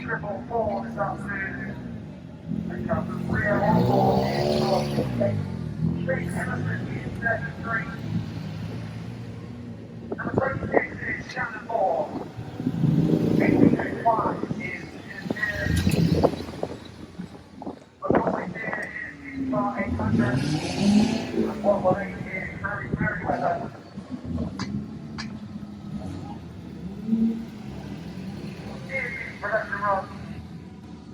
Triple four this afternoon. Number 26 is Shannon Moore. 825 is McCoy there is bar 800. And 118 is Harry Merriweather. Production run.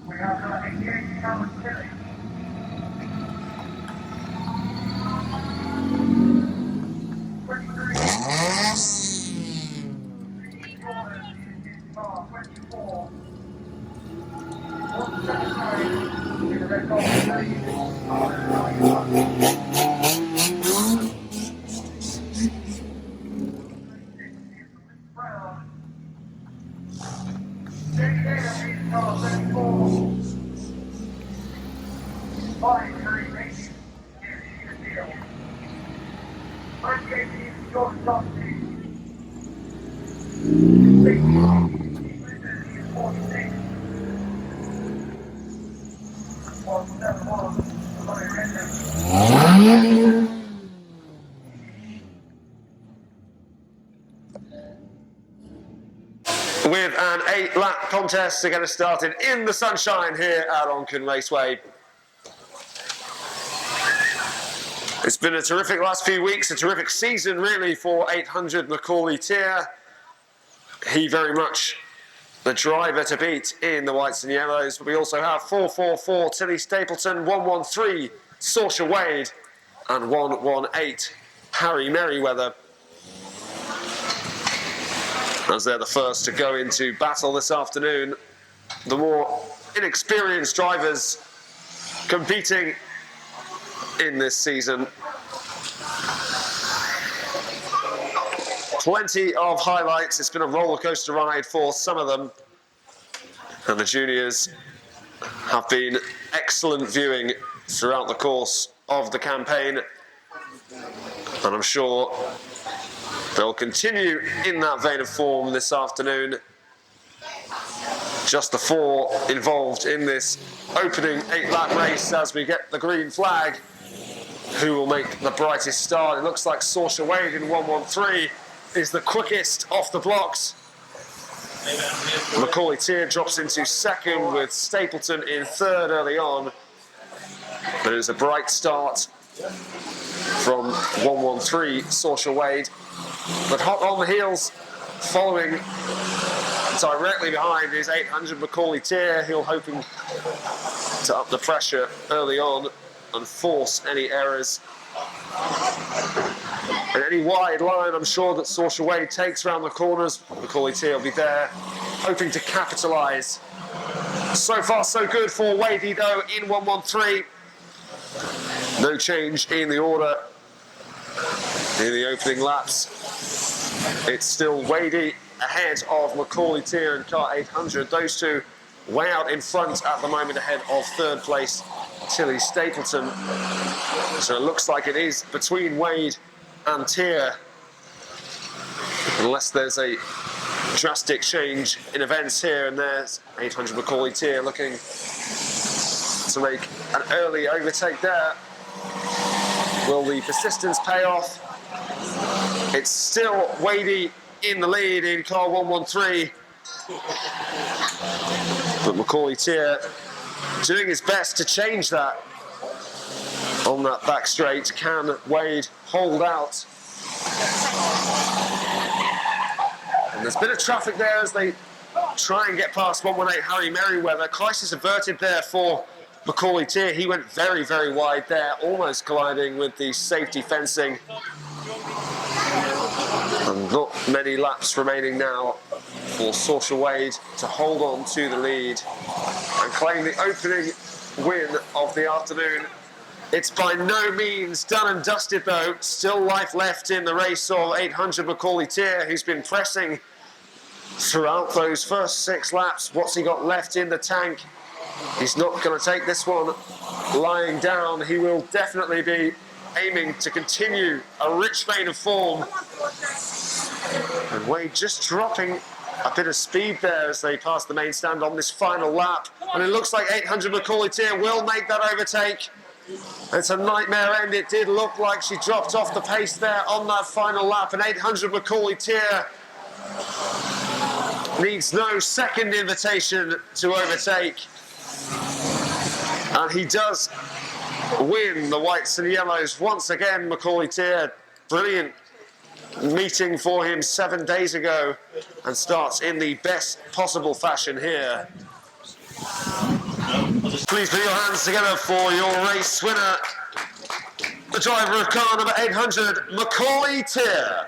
We have 88 Cameron Kelly. 23. Corners is bar 24. 179 in the red ball today. Brown. With an 8-lap contest to get us started in the sunshine here at Onchan Raceway. It's been a terrific last few weeks, a terrific season really for 800 Macaulay Tier. He very much the driver to beat in the whites and yellows, but we also have 444 Tilly Stapleton, 113 Saoirse Wade and 118 Harry Merriweather, as they're the first to go into battle this afternoon. The more inexperienced drivers competing in this season. Plenty of highlights. It's been a roller coaster ride for some of them. And the juniors have been excellent viewing throughout the course of the campaign. And I'm sure they'll continue in that vein of form this afternoon. Just the 4 involved in this opening 8-lap race as we get the green flag. Who will make the brightest start? It looks like Saoirse Wade in 113 is the quickest off the blocks. Macaulay Tier drops into second with Stapleton in third early on. But it was a bright start from 113 Saoirse Wade. But hot on the heels, following directly behind is 800 Macaulay Tier. He'll hoping to up the pressure early on and force any errors. And any wide line, I'm sure that Saoirse Wade takes around the corners. Macaulay Tier will be there, hoping to capitalise. So far, so good for Wadey, though, in 113. No change in the order in the opening laps. It's still Wadey ahead of Macaulay Tier and Car 800. Those two way out in front at the moment, ahead of third place Tilly Stapleton. So it looks like it is between Wade and Tier, unless there's a drastic change in events here. And there's 800 Macaulay Tier looking to make an early overtake there. Will the persistence pay off? It's still Wadey in the lead in car 113. But Macaulay Tier doing his best to change that on that back straight. Can Wade hold out? And there's a bit of traffic there as they try and get past 118 Harry Merriweather. Crisis averted there for Macaulay Tier. He went very, very wide there, almost colliding with the safety fencing. And not many laps remaining now for Saoirse Wade to hold on to the lead and claim the opening win of the afternoon. It's by no means done and dusted though. Still life left in the race of 800 Macaulay Tier, who's been pressing throughout those first 6 laps. What's he got left in the tank? He's not going to take this one lying down. He will definitely be aiming to continue a rich vein of form. And Wade just dropping a bit of speed there as they pass the main stand on this final lap. And it looks like 800 Macaulay Tier will make that overtake. It's a nightmare end. It did look like she dropped off the pace there on that final lap. And 800 Macaulay Tier needs no second invitation to overtake. And he does win the whites and yellows once again. Macaulay Tier, brilliant meeting for him 7 days ago, and starts in the best possible fashion here. Please put your hands together for your race winner, the driver of car number 800, Macaulay Tier.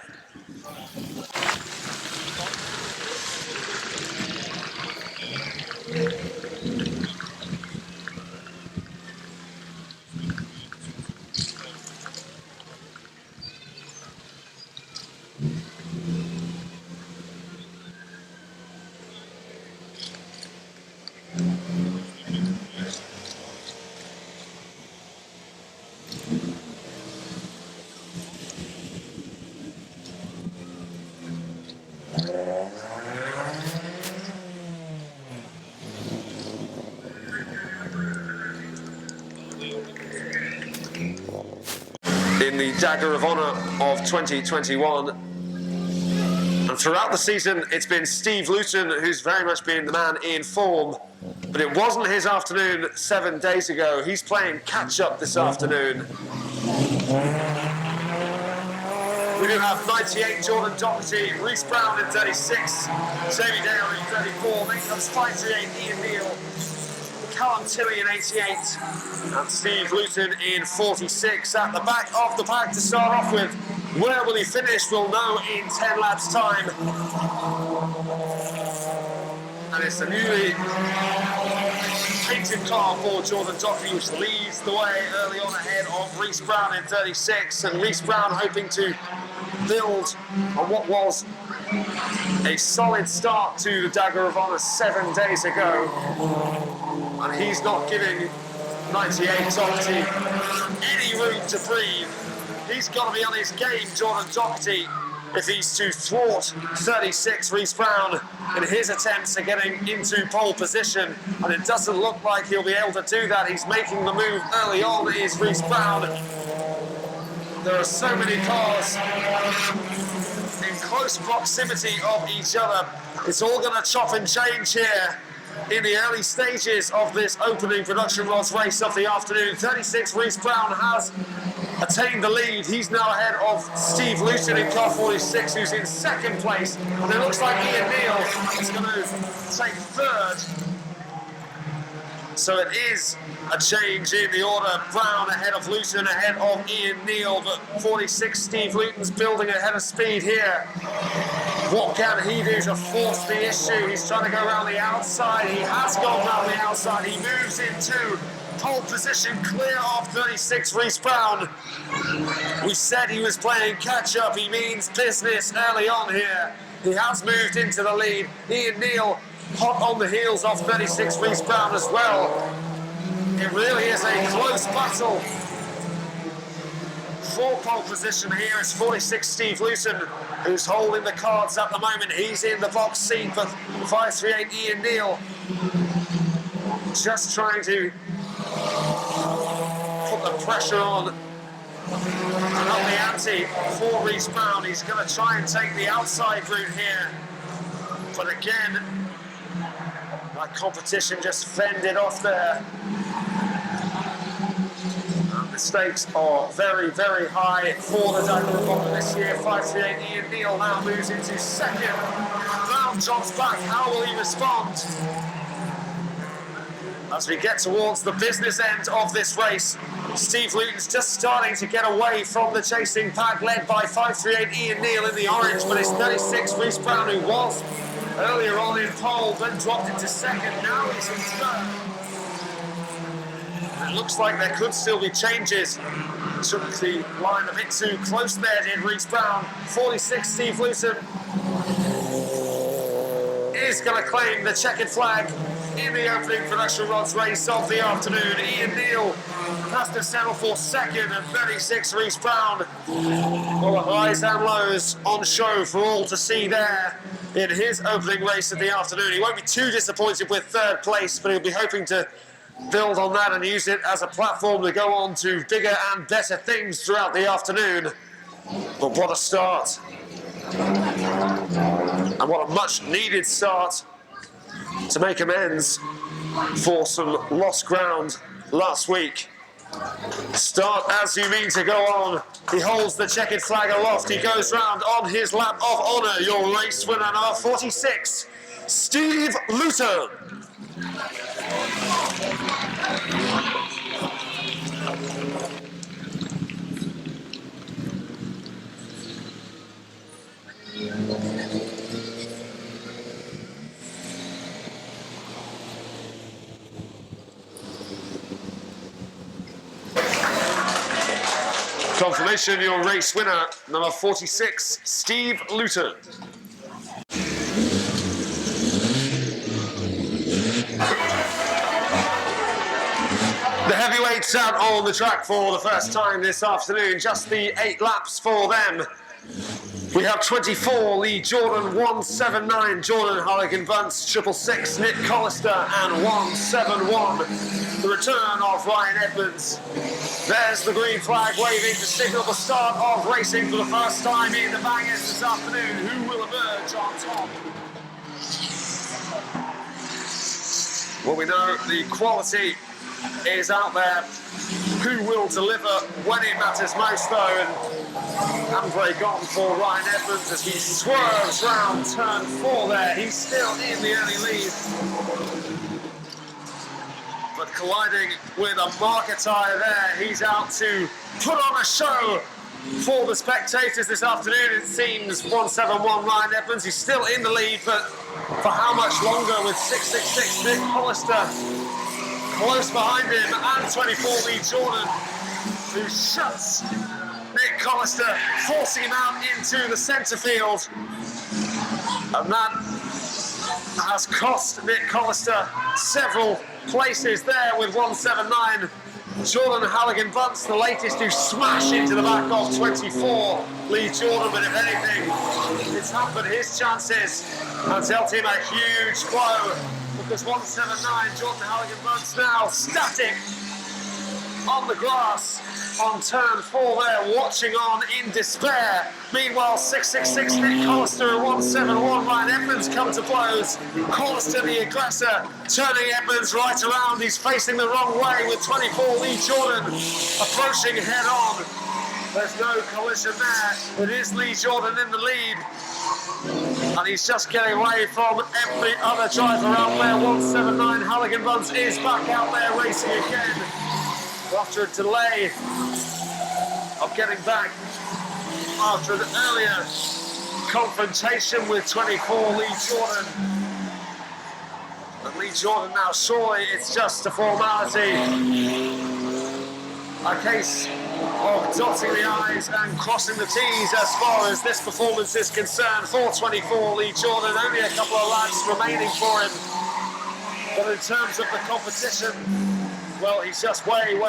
In the Dagger of Honour of 2021. And throughout the season, it's been Steve Luton who's very much been the man in form. But it wasn't his afternoon 7 days ago. He's playing catch-up this afternoon. We do have 98 Jordan Doherty, Reece Brown in 36, Jamie Dale in 34, then comes 538 Ian Neal, Callum Tilley in 88, and Steve Luton in 46 at the back of the pack to start off with. Where will he finish? We'll know in 10 laps' time. And it's the newly painted car for Jordan Doherty, which leads the way early on ahead of Reece Brown in 36. And Reece Brown hoping to build on what was a solid start to the Dagger of Honour 7 days ago. And he's not giving 98 Doherty any room to breathe. He's got to be on his game, Jordan Doherty, if he's to thwart 36 Reece Brown in his attempts at getting into pole position. And it doesn't look like he'll be able to do that. He's making the move early on, is Reece Brown. There are so many cars in close proximity of each other. It's all going to chop and change here in the early stages of this opening production rods race of the afternoon. 36 Reece Brown has attained the lead. He's now ahead of Steve Luton in car 46, who's in second place. And it looks like Ian Neal is going to take third. So it is a change in the order. Brown ahead of Luton, ahead of Ian Neal, but 46 Steve Luton's building ahead of speed here. What can he do to force the issue? He's trying to go around the outside. He has gone around the outside. He moves into pole position, clear of 36 Reece Brown. We said he was playing catch-up. He means business early on here. He has moved into the lead. Ian Neal hot on the heels of 36 Reece Brown as well. It really is a close battle. For pole position here is 46 Steve Luton, who's holding the cards at the moment. He's in the box seat, but 538 Ian Neal just trying to put the pressure on and up the ante for Reece Brown. He's going to try and take the outside route here, but again, that competition just fended off there. And the stakes are very, very high for the Dagger of Honour this year. 538 Ian Neal now moves into second. Brown drops back. How will he respond? As we get towards the business end of this race, Steve Luton's just starting to get away from the chasing pack, led by 538 Ian Neal in the orange, but it's 36 Reece Brown, who was earlier on in pole, then dropped into second. Now he's in third. And it looks like there could still be changes. Took the line a bit too close there, did Reece Brown. 46 Steve Luton is going to claim the checkered flag in the opening production rods race of the afternoon. Ian Neal has to settle for second, and 36 Reese Brown. Well, the highs and lows on show for all to see there in his opening race of the afternoon. He won't be too disappointed with third place, but he'll be hoping to build on that and use it as a platform to go on to bigger and better things throughout the afternoon. But what a start. And what a much needed start to make amends for some lost ground last week. Start as you mean to go on. He holds the checkered flag aloft. He goes round on his lap of honour. Your race winner, number 46, Steve Luton. Confirmation, your race winner, number 46, Steve Luton. The heavyweights out on the track for the first time this afternoon, just the 8 laps for them. We have 24, Lee Jordan, 179, Jordan Halligan Bunce, 666, Nick Collister, and 171. The return of Ryan Edmonds. There's the green flag waving to signal the start of racing for the first time in the bangers this afternoon. Who will emerge on top? Well, we know the quality is out there. Who will deliver when it matters most, though? And Andre gone for Ryan Edmonds as he swerves round turn 4 there. He's still in the early lead, but colliding with a marker tyre there. He's out to put on a show for the spectators this afternoon. It seems 171 Ryan Edmonds. He's still in the lead, but for how much longer with 666 Nick Hollister close behind him, and 24 Lee Jordan, who shuts Nick Collister, forcing him out into the centre field. And that has cost Nick Collister several places there with 179. Jordan Halligan Bunce, the latest to smash into the back of 24 Lee Jordan, but if anything, it's hampered his chances and dealt him a huge blow. Because 179, Jordan Halligan Bunce now static on the grass on turn 4 there, watching on in despair. Meanwhile, 666 Nick Collister and 171 Ryan Edmonds come to blows. Collister, the aggressor, turning Edmonds right around. He's facing the wrong way with 24 Lee Jordan approaching head on. There's no collision there. It is Lee Jordan in the lead. And he's just getting away from every other driver out there. 179 Halligan Bunce is back out there racing again after a delay of getting back after an earlier confrontation with 24 Lee Jordan. And Lee Jordan now, surely it's just a formality, a case of dotting the I's and crossing the T's as far as this performance is concerned. 424 Lee Jordan, only a couple of laps remaining for him. But in terms of the competition, well, he's just way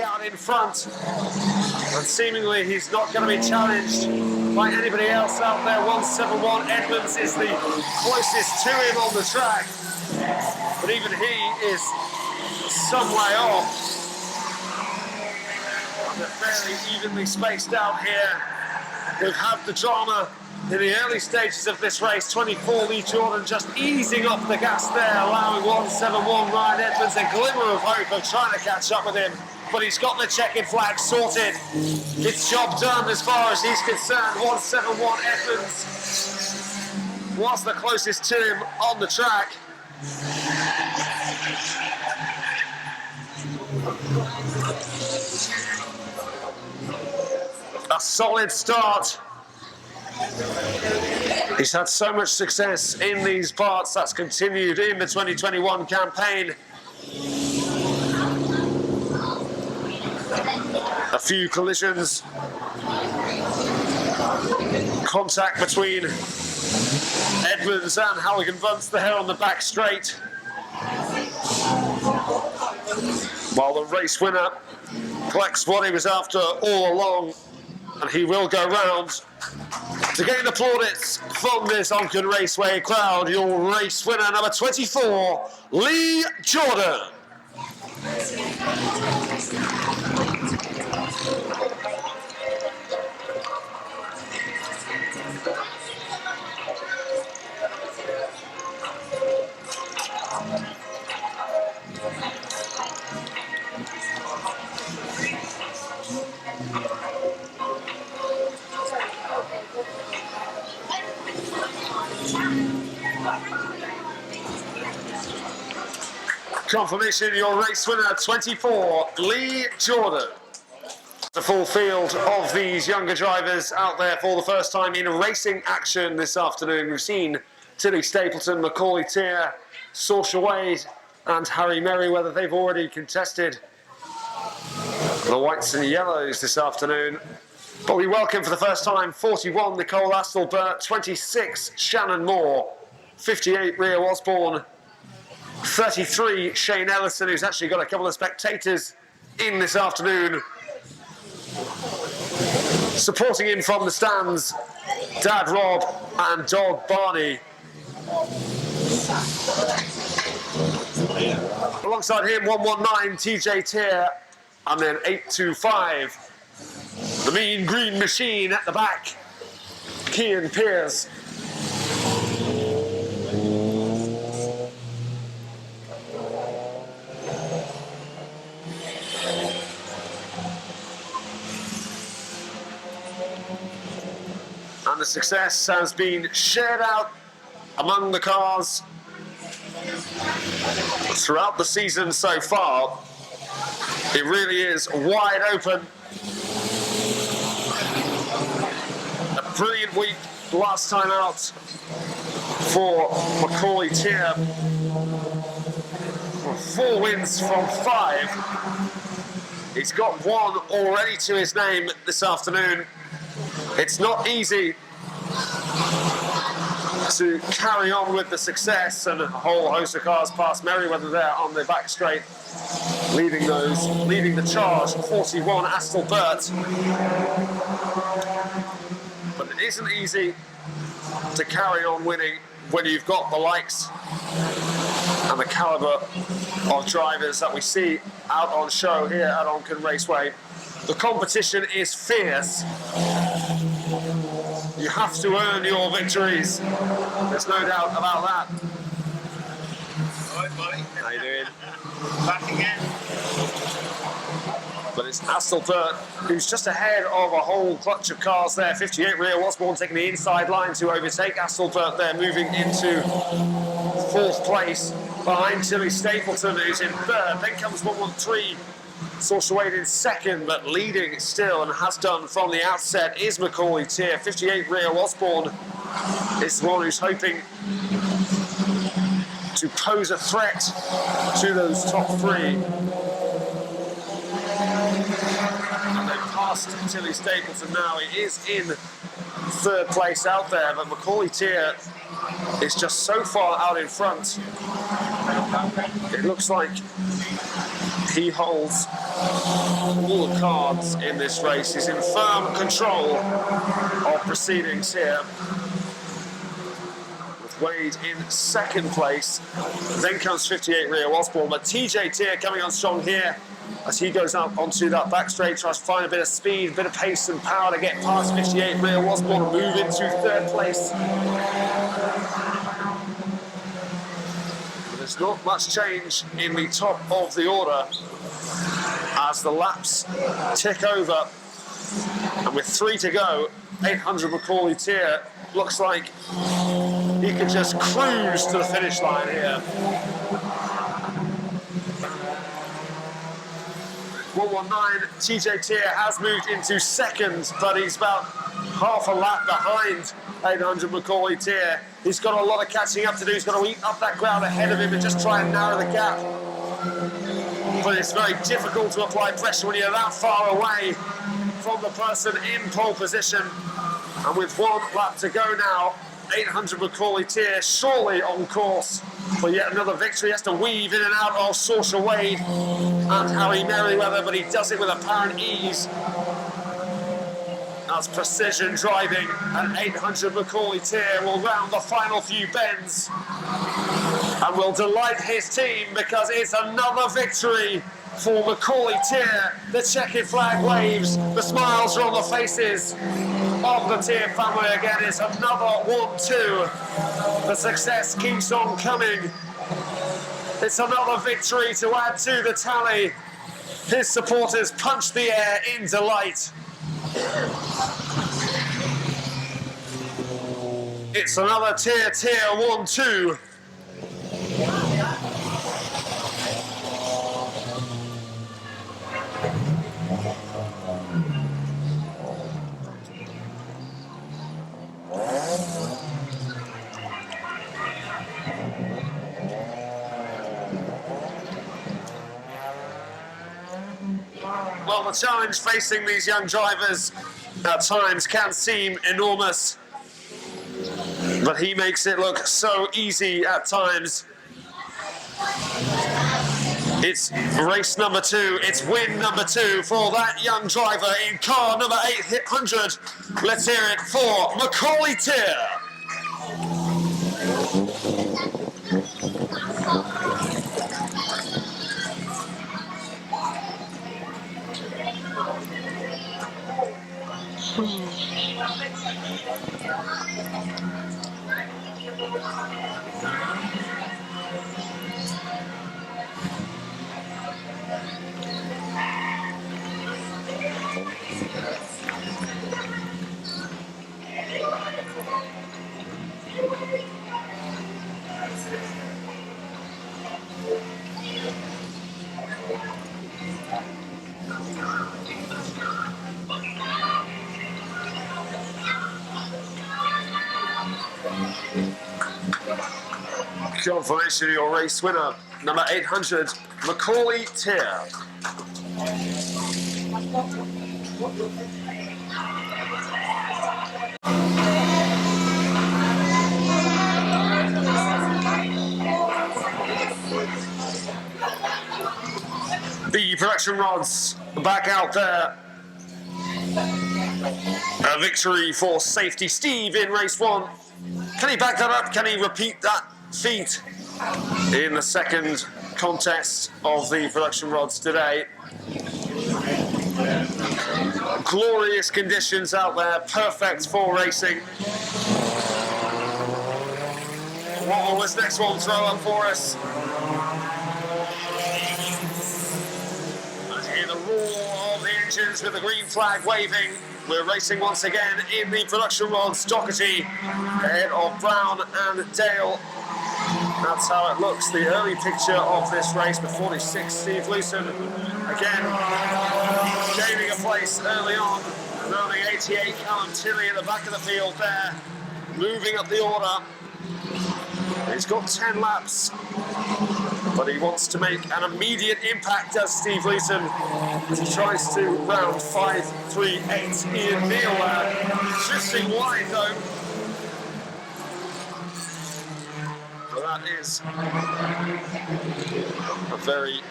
out in front. And seemingly he's not going to be challenged by anybody else out there. 171 Edmonds is the closest to him on the track. But even he is some way off. They're fairly evenly spaced out here. We've had the drama in the early stages of this race. 24 Lee Jordan just easing off the gas there, allowing 171 Ryan Edmonds a glimmer of hope of trying to catch up with him. But he's got the checkered flag sorted. It's job done as far as he's concerned. 171 Edmonds was the closest to him on the track. A solid start. He's had so much success in these parts. That's continued in the 2021 campaign. A few collisions. Contact between Edmonds and Halligan Bunce there on the back straight. While the race winner collects what he was after all along, and he will go round to gain the plaudits from this Onchan Raceway crowd. Your race winner, number 24, Lee Jordan. Confirmation, your race winner, 24, Lee Jordan. The full field of these younger drivers out there for the first time in racing action this afternoon. We've seen Tilly Stapleton, Macaulay Tier, Saoirse Wade and Harry Merriweather. They've already contested the whites and yellows this afternoon. But we welcome for the first time 41, Nicole Astelbert, 26, Shannon Moore, 58, Rhea Osborne, 33, Shane Ellison, who's actually got a couple of spectators in this afternoon. Supporting him from the stands, Dad Rob and Dog Barney. Alongside him, 119, TJ Tier, and then 825, the Mean Green Machine at the back, Cian Pearce. And the success has been shared out among the cars throughout the season so far. It really is wide open. A brilliant week last time out for Macaulay Tier. 4 wins from 5. He's got 1 already to his name this afternoon. It's not easy to carry on with the success, and a whole host of cars past Merriweather there on the back straight, leading the charge, 41, Astelbert. But it isn't easy to carry on winning when you've got the likes and the calibre of drivers that we see out on show here at Onchan Raceway. The competition is fierce. You have to earn your victories. There's no doubt about that. All right, buddy. How you doing? Back again. But it's Astelbert who's just ahead of a whole clutch of cars there. 58, Rhea Osborne taking the inside line to overtake Astelbert there, moving into 4th place behind Tilly Stapleton, who's in 3rd. Then comes 113. Saoirse Wade in 2nd, but leading still, and has done from the outset, is Macaulay Tier. 58, Rhea Osborne is the one who's hoping to pose a threat to those top 3. And they've passed Tilly Stapleton now. He is in 3rd place out there, but Macaulay Tier is just so far out in front. It looks like he holds all the cards in this race. He's in firm control of proceedings here, with Wade in 2nd place. Then comes 58, Rhea Osborne, but TJ Tier coming on strong here as he goes up onto that back straight, tries to find a bit of speed, a bit of pace and power to get past 58, Rhea Osborne, and move into 3rd place. But there's not much change in the top of the order as the laps tick over, and with 3 to go, 800 Macaulay Tier looks like he could just cruise to the finish line here. 119, TJ Tier has moved into 2nd, but he's about half a lap behind 800 Macaulay Tier. He's got a lot of catching up to do. He's got to eat up that ground ahead of him and just try and narrow the gap. But it's very difficult to apply pressure when you're that far away from the person in pole position. And with 1 lap to go now, 800 Macaulay Tier surely on course for yet another victory. He has to weave in and out of Saoirse Wade and Harry Merriweather, but he does it with apparent ease. That's precision driving, and 800 Macaulay Tier will round the final few bends and will delight his team because it's another victory for Macaulay Tier. The checkered flag waves, the smiles are on the faces of the Tier family again. It's another 1-2. The success keeps on coming. It's another victory to add to the tally. His supporters punch the air in delight. It's another Tier 1-2. Well, the challenge facing these young drivers at times can seem enormous, but he makes it look so easy at times. It's race number 2, it's win number 2 for that young driver in car number 800. Let's hear it for Macaulay Tier. Confirmation of your race winner, number 800, Macaulay Tier. The production rods back out there. A victory for Safety Steve in race 1. Can he back that up? Can he repeat that feat in the second contest of the production rods today? Glorious conditions out there, perfect for racing. What will this next one throw up for us? Let's hear the roar of the engines with the green flag waving. We're racing once again in the production rods. Doherty ahead of Brown and Dale. That's how it looks, the early picture of this race with 46, Steve Lewson. Again, gaining a place early on. And only 88, Callum Tilley at the back of the field there, moving up the order. He's got 10 laps, but he wants to make an immediate impact, does Steve Lewson, as he tries to round 5-3-8. Ian Neal drifting wide though. Well, that is a very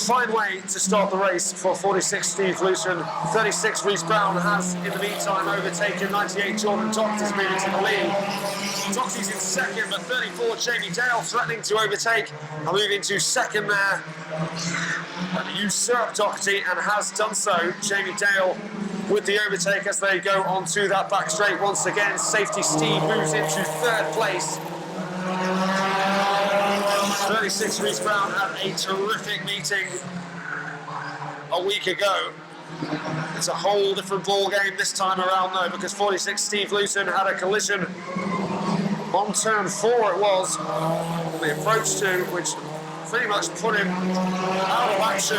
fine way to start the race for 46 Steve Lewson. 36 Reece Brown has in the meantime overtaken 98 Jordan Doherty's moving to the lead. Doherty's in second, but 34 Jamie Dale threatening to overtake. I'll move into second there and usurp Doherty, and has done so. Jamie Dale with the overtake as they go onto that back straight once again. Safety Steve moves into third place. 36 Reece Brown had a terrific meeting a week ago. It's a whole different ball game this time around though, because 46 Steve Lewson had a collision on turn 4 it was, the approach to, which pretty much put him out of action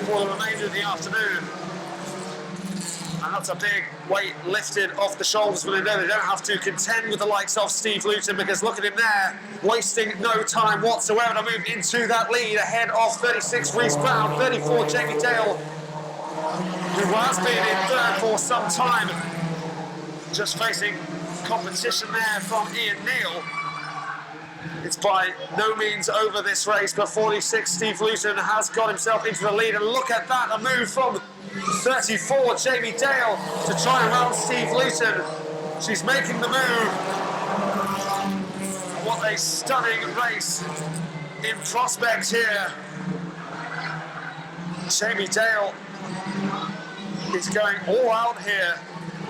for the remainder of the afternoon. And that's a big weight lifted off the shoulders, but they know they don't have to contend with the likes of Steve Lewton, because look at him there, wasting no time whatsoever to move into that lead ahead of 36 Reece Brown, 34 Jamie Dale, who has been in third for some time, just facing competition there from Ian Neal. It's by no means over this race, but 46 Steve Luton has got himself into the lead, and look at that, a move from 34 Jamie Dale to try and round Steve Luton. She's making the move. What a stunning race in prospect here. Jamie Dale is going all out here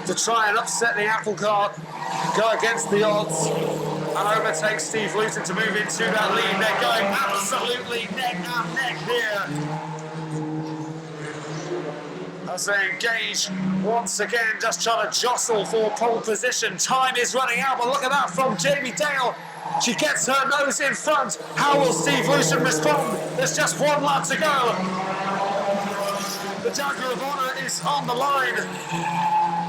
to try and upset the apple cart, go against the odds, and overtake Steve Luton to move into that lead. They're going absolutely neck and neck here as they engage once again, just trying to jostle for pole position. Time is running out, but look at that from Jamie Dale. She gets her nose in front. How will Steve Luton respond? There's just one lap to go. The Dagger of Honour is on the line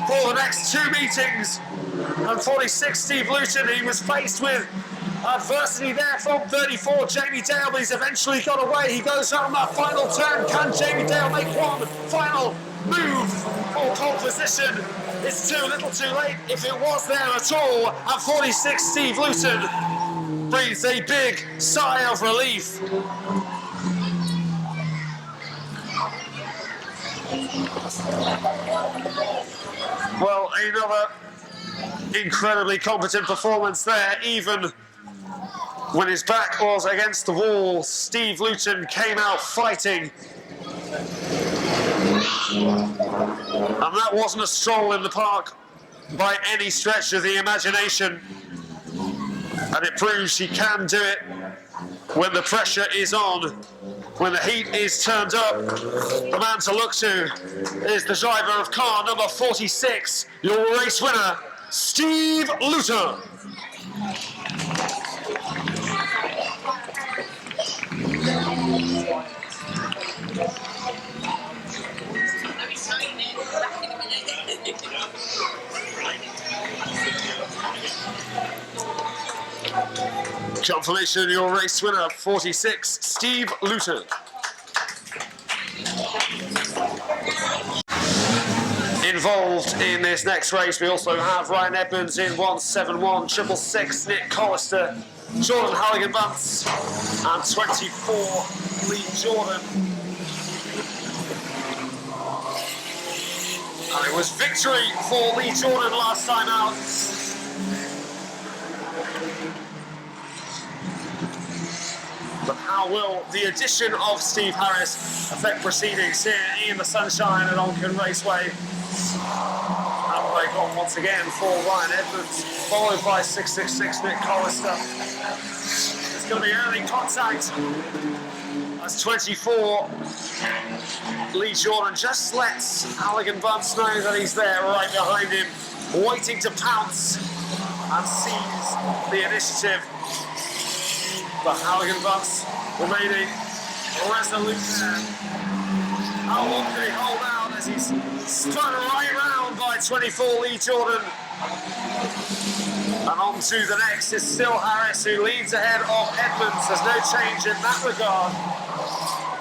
for the next 2 meetings. And 46 Steve Luton, he was faced with adversity there from 34 Jamie Dale, but he's eventually got away. He goes around that final turn. Can Jamie Dale make one final move for pole position? It's too little too late if it was there at all. And 46 Steve Luton breathes a big sigh of relief. Well, another incredibly competent performance there. Even when his back was against the wall, Steve Luton came out fighting. And that wasn't a stroll in the park by any stretch of the imagination. And it proves she can do it when the pressure is on, when the heat is turned up. The man to look to is the driver of car number 46, your race winner, Steve Luton. Confirmation, your race winner, 46, Steve Luton. Involved in this next race, we also have Ryan Edmonds in 171, 666, Nick Collister, Jordan Halligan-Bunce, and 24, Lee Jordan. And it was victory for Lee Jordan last time out. But how will the addition of Steve Harris affect proceedings here in the sunshine at Onchan Raceway? And break on once again for Ryan Edmonds, followed by 666 Nick Collister. It's going to be early contact as 24 Lee Jordan just lets Halligan-Bunce know that he's there right behind him, waiting to pounce and seize the initiative. But Halligan-Bunce remaining resolute there. How long can he hold out as he's spun right round by 24 Lee Jordan? And on to the next is still Harris, who leads ahead of Edmonds. There's no change in that regard.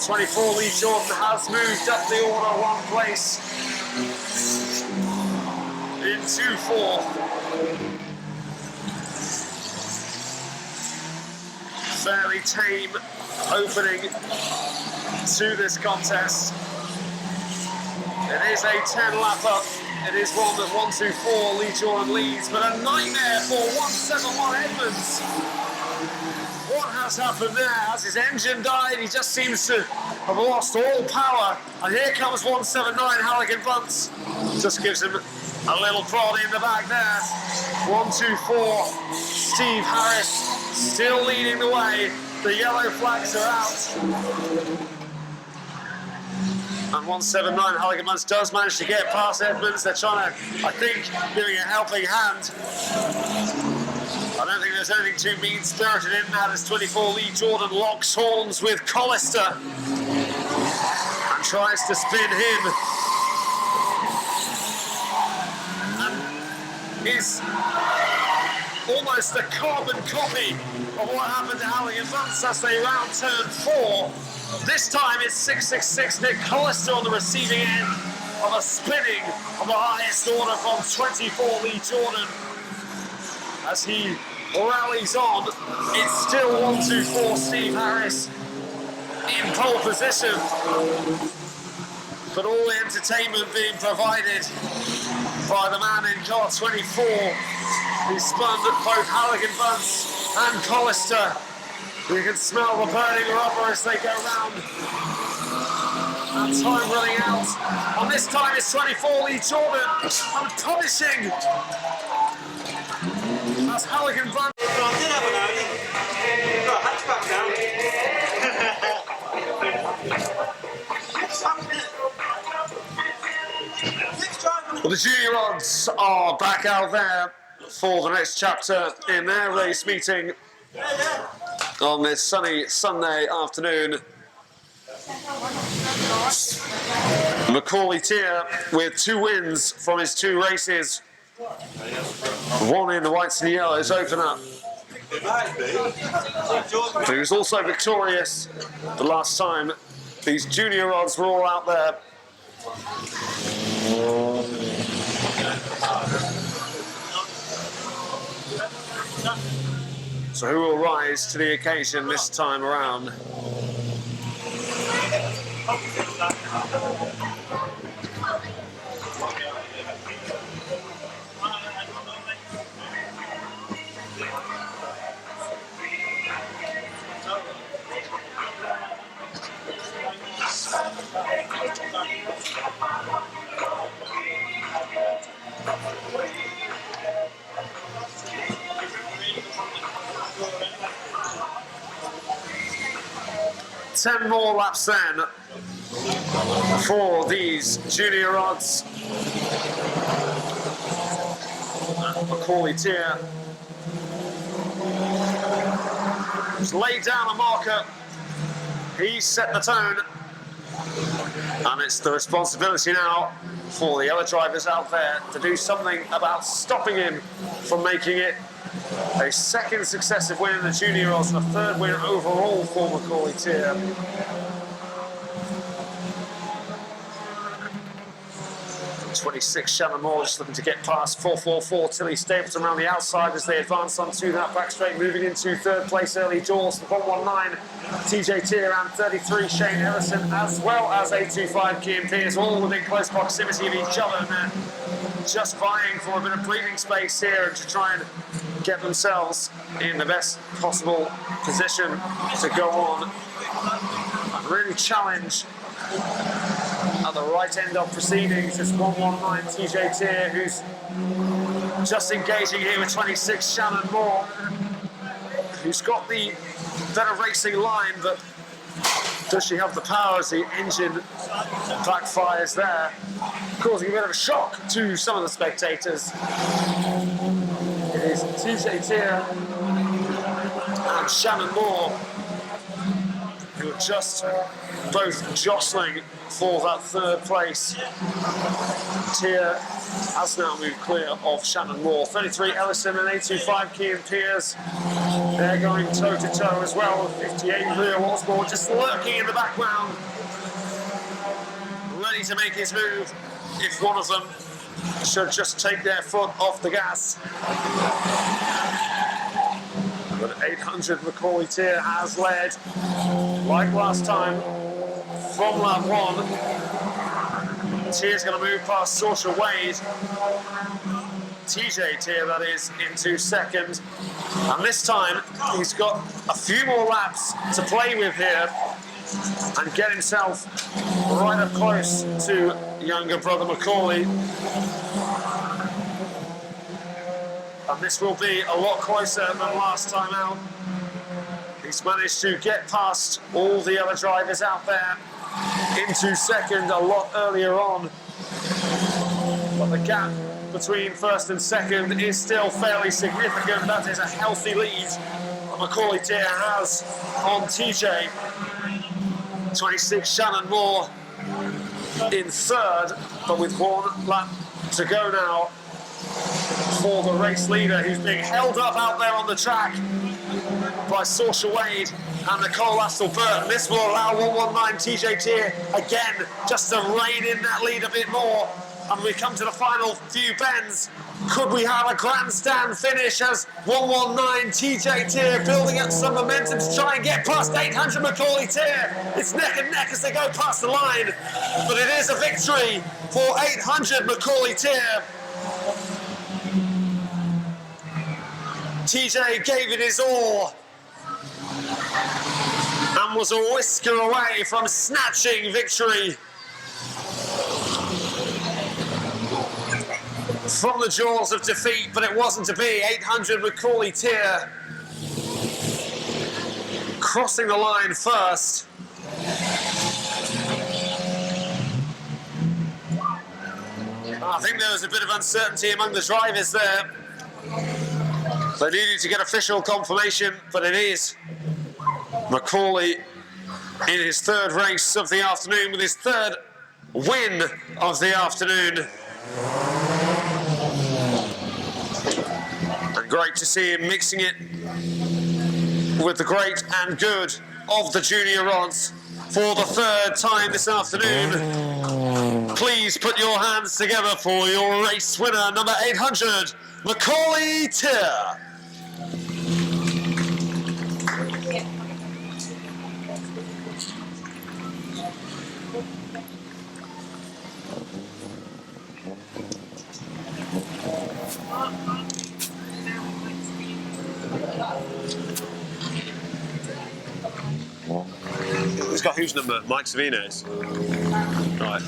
24 Lee Jordan has moved up the order one place into 4th. Fairly tame opening to this contest. It is a 10 lap up. It is one that 124 Lee Jordan leads, but a nightmare for 171 Edmonds. What has happened there? Has his engine died? He just seems to have lost all power. And here comes 179 Halligan-Bunce. Just gives him a little prod in the back there. 124 Steve Harris still leading the way. The yellow flags are out. And 179 Halligan-Bunce does manage to get past Edmonds. They're trying to, I think, giving a helping hand. I don't think there's anything too mean-spirited in that as 24 Lee Jordan locks horns with Collister and tries to spin him. And is almost a carbon copy of what happened to Halligan-Bunce as they round turn 4. This time it's 666 Nick Collister on the receiving end of a spinning of the highest order from 24 Lee Jordan as he rallies on. It's still 1-2-4 Steve Harris in pole position. But all the entertainment being provided by the man in car 24, who spun both Halligan Bunce and Collister. You can smell the burning rubber as they go round. And time running out. And this time it's 24 Lee Jordan and punishing as Halligan Bunce. Well, the junior odds are back out there for the next chapter in their race meeting on this sunny Sunday afternoon. Macaulay Tier with 2 wins from his 2 races. One in the whites and the yellows open up. But he was also victorious the last time. These junior odds were all out there. So who will rise to the occasion this time around? Ten more laps then for these junior odds. Macaulay Tier has laid down a marker. He set the tone. And it's the responsibility now for the other drivers out there to do something about stopping him from making it a second successive win in the junior odds and a 3rd win overall for Macaulay Tier. .26 Shannon Moore just looking to get past 444 Tilly Stapleton around the outside as they advance onto that back straight, moving into 3rd place early doors. 119 TJ Tier and 33 Shane Ellison, as well as 825 Kean Pierce, all within close proximity of each other, and they're just vying for a bit of breathing space here and to try and get themselves in the best possible position to go on and really challenge at the right end of proceedings. It's 119 TJ Tier, who's just engaging here with 26 Shannon Moore, who's got the better racing line, but does she have the power as the engine backfires there, causing a bit of a shock to some of the spectators. It is TJ Tier and Shannon Moore who are just both jostling for that 3rd place. Tier has now moved clear of Shannon Moore. 33 Ellison and 825 Kean Pierce. They're going toe-to-toe as well with 58 Leo Osborne just lurking in the background, ready to make his move if one of them should just take their foot off the gas. But 800 Macaulay Tier has led, like last time, from lap 1. Tier's going to move past Saoirse Wade. TJ Tier, that is, into 2nd. And this time, he's got a few more laps to play with here and get himself right up close to younger brother Macaulay. And this will be a lot closer than last time out. He's managed to get past all the other drivers out there into 2nd a lot earlier on. But the gap between 1st and 2nd is still fairly significant. That is a healthy lead Macaulay Tier has on TJ. 26 Shannon Moore in 3rd, but with 1 lap to go now for the race leader, who's being held up out there on the track by Saoirse Wade and Nicole Astle-Burton. This will allow 119 TJ Tier again just to rein in that lead a bit more And we come to the final few bends. Could we have a grandstand finish as 119 TJ Tier building up some momentum to try and get past 800 Macaulay Tier? It's neck and neck as they go past the line, but it is a victory for 800 Macaulay Tier. TJ gave it his all and was a whisker away from snatching victory from the jaws of defeat, but it wasn't to be. 800 Macaulay Tier crossing the line first. I think there was a bit of uncertainty among the drivers there. They needed to get official confirmation, but it is Macaulay in his third race of the afternoon with his third win of the afternoon. And great to see him mixing it with the great and good of the junior rods for the third time this afternoon. Please put your hands together for your race winner, number 800, Macaulay Tier. It's got whose number? Mike Savino's. Right.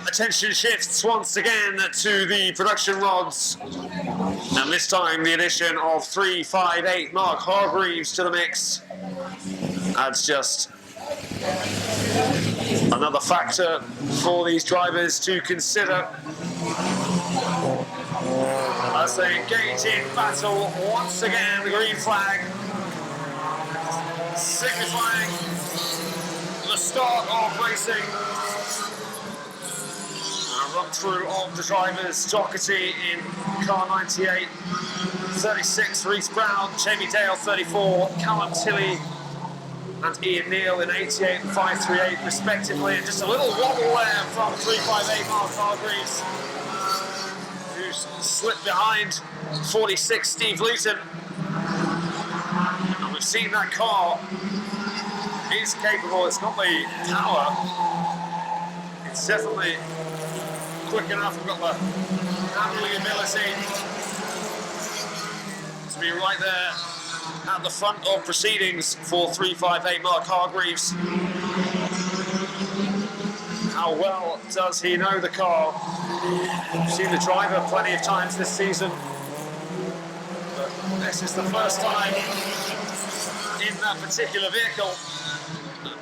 Attention shifts once again to the production rods, and this time the addition of 358 Mark Hargreaves to the mix adds just another factor for these drivers to consider as they engage in battle once again. The green flag signifying the start of racing. Run through of the drivers: Doherty in car 98, 36 Reece Brown, Jamie Dale 34, Callum Tilley and Ian Neal in 88 and 538 respectively. And just a little wobble there from 358 Mark Hargreaves, who's slipped behind 46 Steve Luton. And we've seen that car is capable. It's got the power, it's definitely quick enough. We've got the handling ability to be right there at the front of proceedings for 358 Mark Hargreaves. How well does he know the car? We've seen the driver plenty of times this season, but this is the first time in that particular vehicle.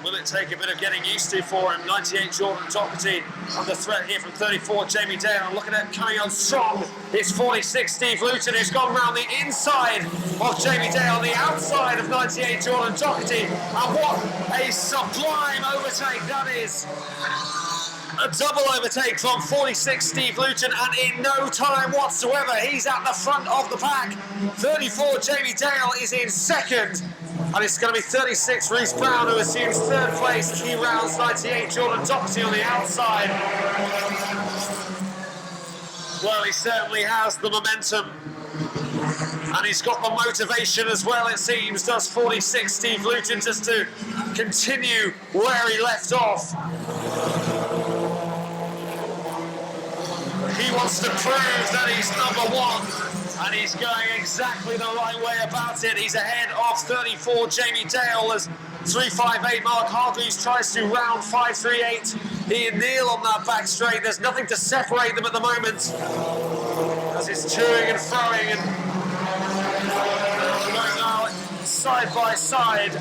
Will it take a bit of getting used to for him? 98 Jordan Doherty under threat here from 34 Jamie Dale. Looking at coming on strong, it's 46 Steve Luton, who's gone round the inside of Jamie Dale, the outside of 98 Jordan Doherty. And what a sublime overtake that is! A double overtake from 46 Steve Luton, and in no time whatsoever he's at the front of the pack. 34 Jamie Dale is in second, and it's going to be 36 Reece Brown who assumes third place as he rounds 98 Jordan Doherty on the outside. Well, he certainly has the momentum, and he's got the motivation as well, it seems, does 46 Steve Luton, just to continue where he left off. He wants to prove that he's number one, and he's going exactly the right way about it. He's ahead of 34 Jamie Dale as 358 Mark Hargreaves tries to round 538 He and Neil on that back straight. There's nothing to separate them at the moment, as it's toing and throwing and going out side by side.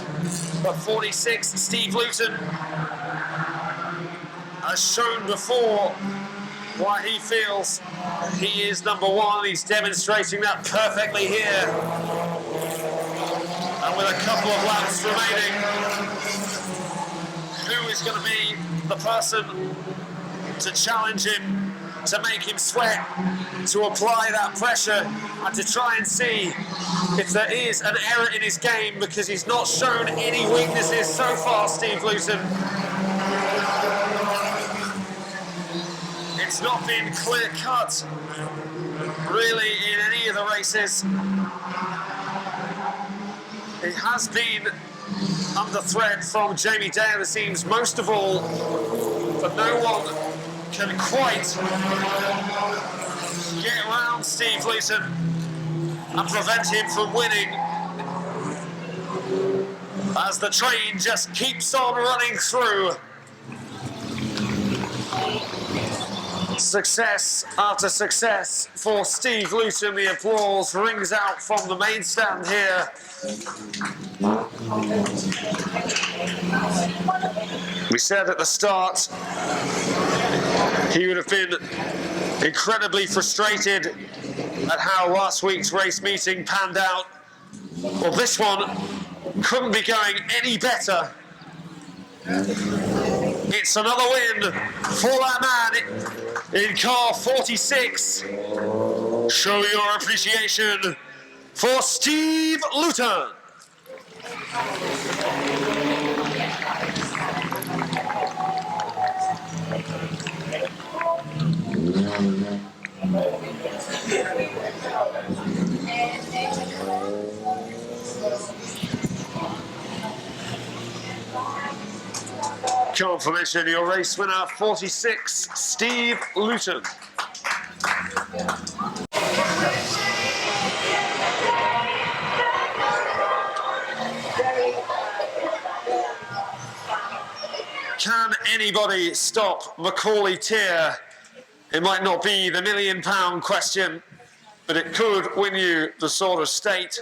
But 46, Steve Luton, has shown before why he feels he is number one. He's demonstrating that perfectly here. And with a couple of laps remaining, who is going to be the person to challenge him, to make him sweat, to apply that pressure, and to try and see if there is an error in his game, because he's not shown any weaknesses so far, Steve Luton. It's not been clear-cut, really, in any of the races. It has been under threat from Jamie Dale, it seems, most of all, but no one can quite get around Steve Luton and prevent him from winning, as the train just keeps on running through. Success after success for Steve Luton. The applause rings out from the main stand here. We said at the start he would have been incredibly frustrated at how last week's race meeting panned out. Well, this one couldn't be going any better. It's another win for that man in car 46. Show your appreciation for Steve Luton. Confirmation, your race winner, 46, Steve Luton. Can anybody stop Macaulay Tier? It might not be the £1 million question, but it could win you the Sword of State.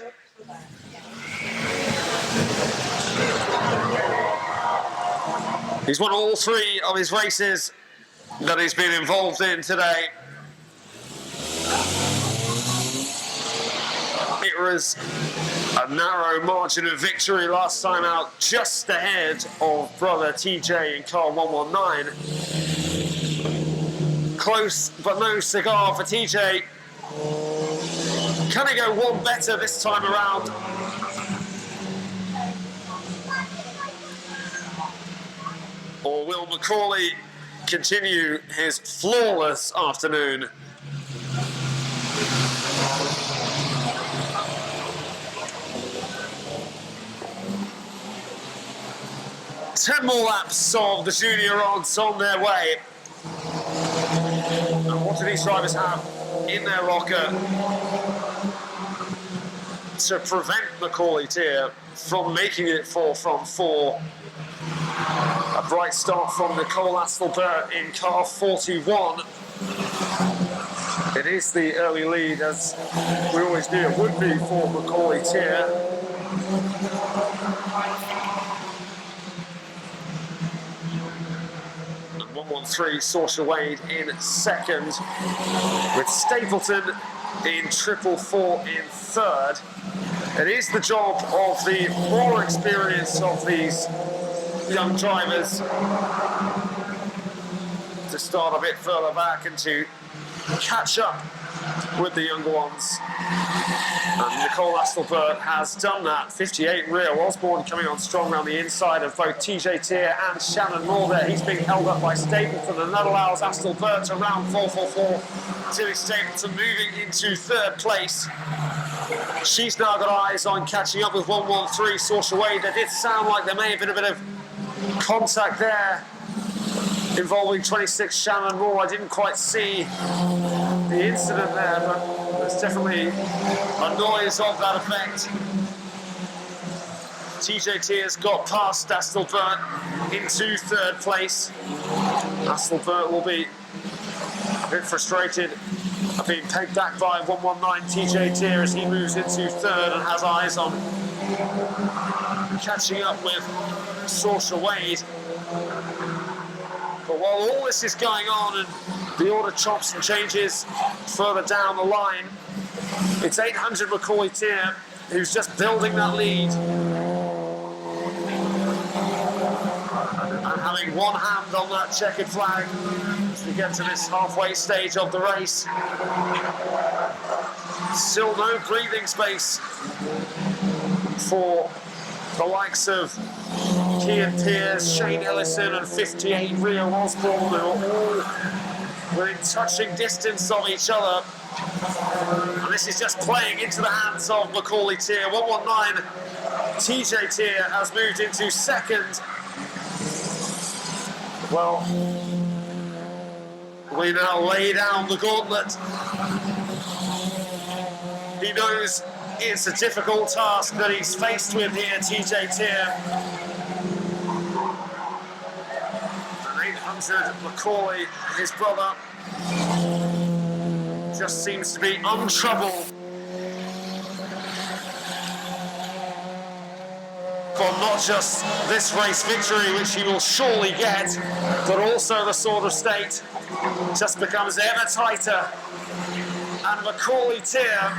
He's won all 3 of his races that he's been involved in today. It was a narrow margin of victory last time out, just ahead of brother TJ in car 119. Close, but no cigar for TJ. Can he go one better this time around? Or will Macaulay continue his flawless afternoon? Ten more laps of the junior odds on their way. And what do these drivers have in their locker to prevent Macaulay Tier from making it 4 from 4? A bright start from Nicole Astelbert in car 41. It is the early lead, as we always knew it would be for Macaulay Tier. And 113, Saoirse Wade in second, with Stapleton in 444 in third. It is the job of the more experience of these young drivers to start a bit further back and to catch up with the younger ones. And Nicole Astelbert has done that. 58 rear. Osborne coming on strong around the inside of both TJ Tier and Shannon Moore there. He's being held up by Stapleton, and that allows Astelbert to round 444. Tilly Stapleton moving into third place. She's now got eyes on catching up with 113 Saoirse Wade. There did sound like there may have been a bit of contact there involving 26 Shannon Moore. I didn't quite see the incident there, but there's definitely a noise of that effect. TJ Tier's got past Dastelbert into third place. Dastelbert will be a bit frustrated of being pegged back by 119 TJ Tier as he moves into third and has eyes on catching up with Saoirse Wade. But while all this is going on and the order chops and changes further down the line, it's 800 Macaulay Tier who's just building that lead. And having one hand on that checkered flag as we get to this halfway stage of the race. Still no breathing space for the likes of Cian Pearce, Shane Ellison and 58 Rio Osborne, who are all within touching distance of each other. And this is just playing into the hands of Macaulay Tier. 119 TJ Tier has moved into second. Well, we now lay down the gauntlet. He knows it's a difficult task that he's faced with here, TJ Tier. And 800 Macaulay, his brother, just seems to be untroubled for not just this race victory, which he will surely get, but also the Sword of State just becomes ever tighter. And Macaulay Tier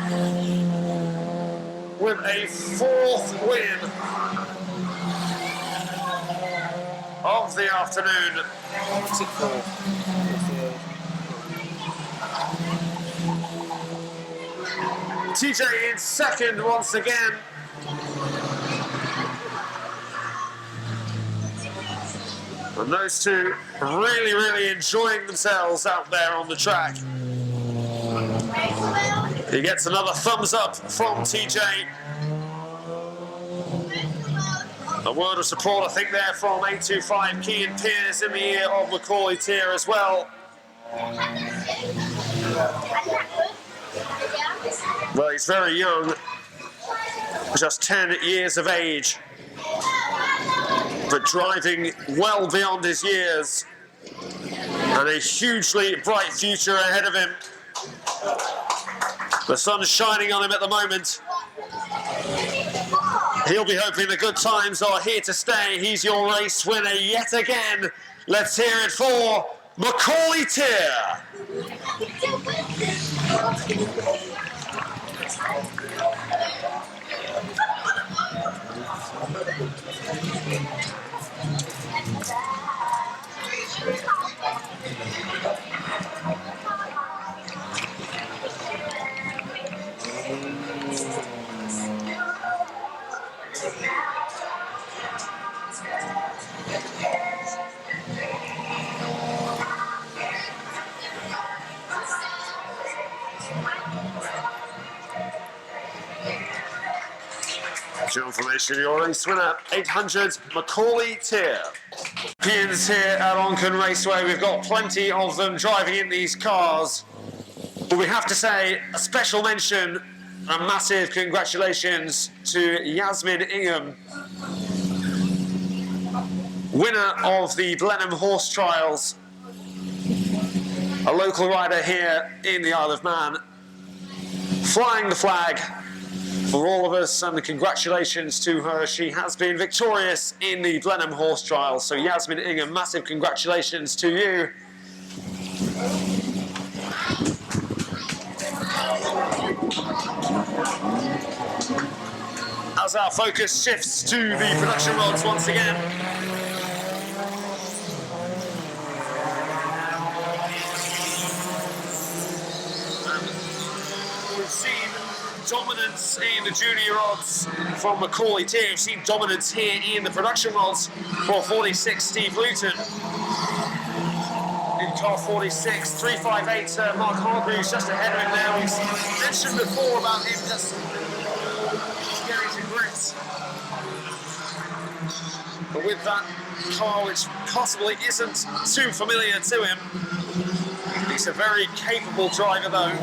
with a fourth win of the afternoon. TJ in second once again. And those two really, really enjoying themselves out there on the track. He gets another thumbs up from TJ. A word of support, I think, there from 825 Cian Pearce in the ear of Macaulay Tier as well. Well, he's very young, just 10 years of age, but driving well beyond his years and a hugely bright future ahead of him. The sun's shining on him at the moment. He'll be hoping the good times are here to stay. He's your race winner yet again. Let's hear it for Macaulay Tier. Your information, your race winner, 800 Macaulay Tier. Champions here at Onchan Raceway, we've got plenty of them driving in these cars. But we have to say a special mention and a massive congratulations to Yasmin Ingham, winner of the Blenheim Horse Trials, a local rider here in the Isle of Man, flying the flag for all of us, and congratulations to her. She has been victorious in the Blenheim Horse Trials. So Yasmin Ingham, massive congratulations to you. As our focus shifts to the production rods once again. We've seen dominance in the junior rods from Macaulay Tier. We've seen dominance here in the production rods for 46 Steve Luton. In car 46, 358 Mark Hargreaves just ahead of him there. We've mentioned before about him just getting to grips. But with that car, which possibly isn't too familiar to him, he's a very capable driver though.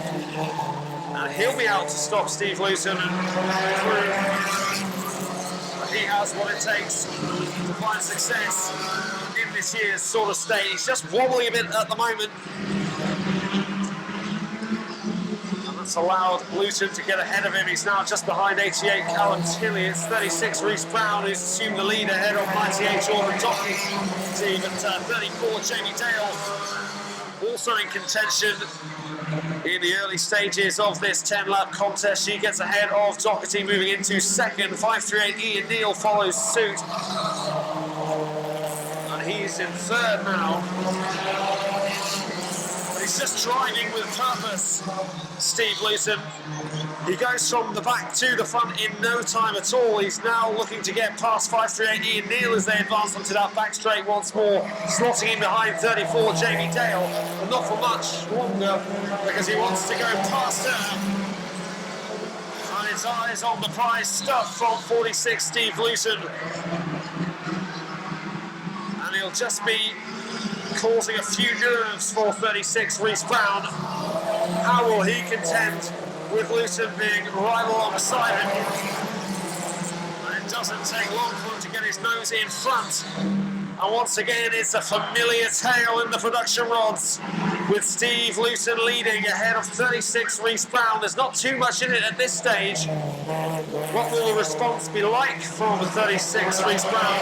And he'll be out to stop Steve Luton. And he has what it takes to find success in this year's sort of state. He's just wobbling a bit at the moment. And that's allowed Luton to get ahead of him. He's now just behind 88 Callum Tilley. It's 36 Reece Brown who's assumed the lead ahead of 98 Jordan Doherty. But 34 Jamie Dale also in contention in the early stages of this 10-lap contest. She gets ahead of Doherty, moving into second. 538 Ian Neal follows suit. And he's in third now. He's just driving with purpose, Steve Luton. He goes from the back to the front in no time at all. He's now looking to get past 538 Ian Neal as they advance onto that back straight once more, slotting in behind 34 Jamie Dale, but not for much longer because he wants to go past her. And his eyes on the prize stuff from 46 Steve Luton. And he'll just be causing a few nerves for 36 Reece Brown. How will he contend with Luton being right alongside him? And it doesn't take long for him to get his nose in front. And once again, it's a familiar tale in the production rods, with Steve Luton leading ahead of 36 Reece Brown. There's not too much in it at this stage. What will the response be like from 36 Reece Brown?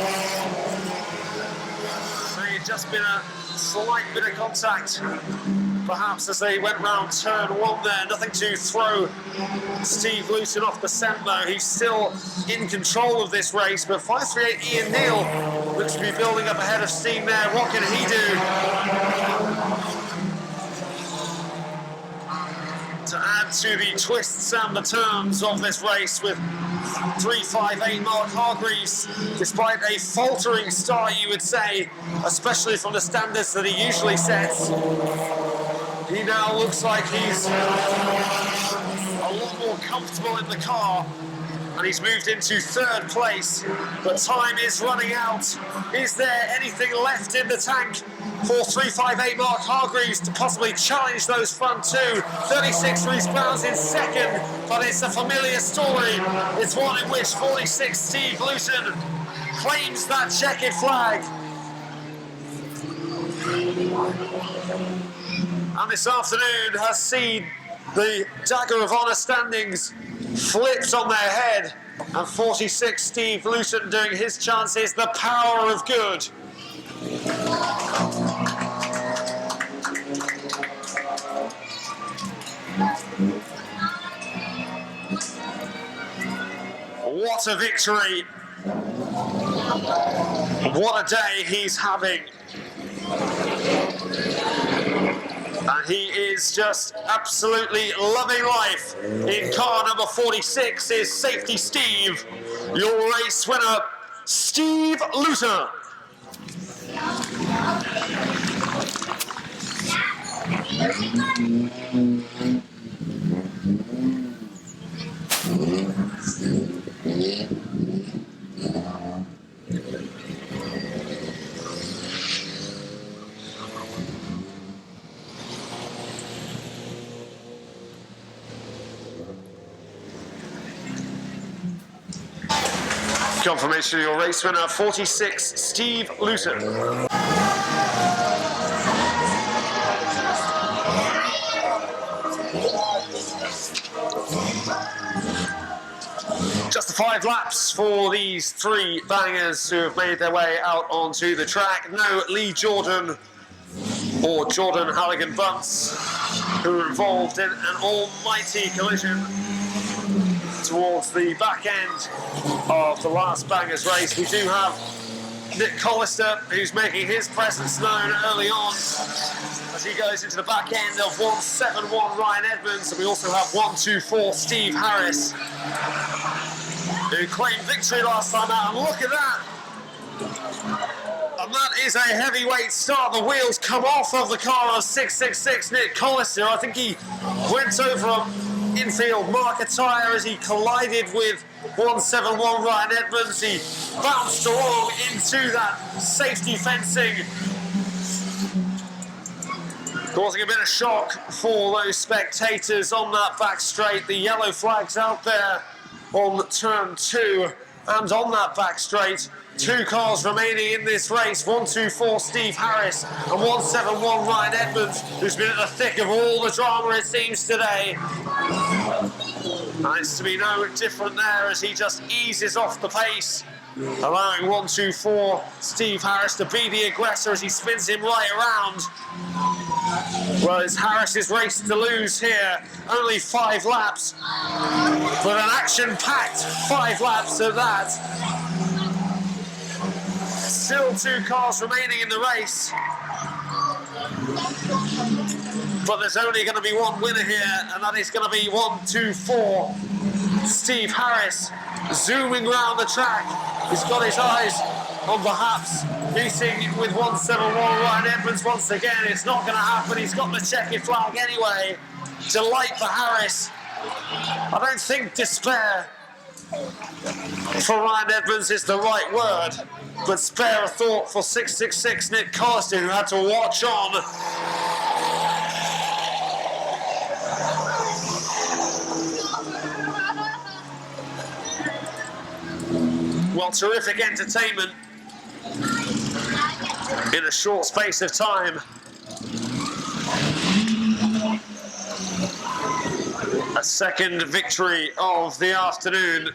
There's just been a slight bit of contact, perhaps as they went round turn one there. Nothing to throw Steve Luton off the scent though. He's still in control of this race, but 538 Ian Neal looks to be building up ahead of steam there. What can he do to add to the twists and the turns of this race, with 358 Mark Hargreaves, despite a faltering start, you would say, especially from the standards that he usually sets. He now looks like he's a lot more comfortable in the car, and he's moved into third place, but time is running out. Is there anything left in the tank for 358 Mark Hargreaves to possibly challenge those front two? 36 Reece Brown's in second, but it's a familiar story. It's one in which 46 Steve Luton claims that checkered flag. And this afternoon has seen the Dagger of Honour standings flipped on their head, and 46 Steve Luton doing his chances the power of good. What a victory. What a day he's having. And he is just absolutely loving life. In car number 46 is Safety Steve. Your race winner, Steve Luton. Confirmation of your race winner, 46 Steve Luton. Just 5 laps for these 3 bangers who have made their way out onto the track. No Lee Jordan or Jordan Halligan bumps, who were involved in an almighty collision towards the back end of the last bangers race. We do have Nick Collister, who's making his presence known early on as he goes into the back end of 171 Ryan Edmonds, and we also have 124 Steve Harris, who claimed victory last time out. And look at that! And that is a heavyweight start. The wheels come off of the car of 666 Nick Collister. I think he went over an infield marker tyre as he collided with 171 Ryan Edmonds. He bounced along into that safety fencing, causing a bit of shock for those spectators on that back straight. The yellow flag's out there on turn 2. And on that back straight, 2 cars remaining in this race. 124 Steve Harris and 171 Ryan Edmonds, who's been at the thick of all the drama it seems today. And it's to be no different there as he just eases off the pace, allowing 124 Steve Harris to be the aggressor as he spins him right around. Well, it's Harris's race to lose here. Only 5 laps, but an action-packed 5 laps at that. Still 2 cars remaining in the race, but there's only going to be one winner here, and that is going to be 124 Steve Harris, zooming round the track. He's got his eyes on perhaps meeting with 171 Ryan Edmonds once again. It's not going to happen. He's got the checkered flag anyway. Delight for Harris. I don't think despair for Ryan Edmonds is the right word, but spare a thought for 666 Nick Corston, who had to watch on. Well, terrific entertainment in a short space of time. A second victory of the afternoon.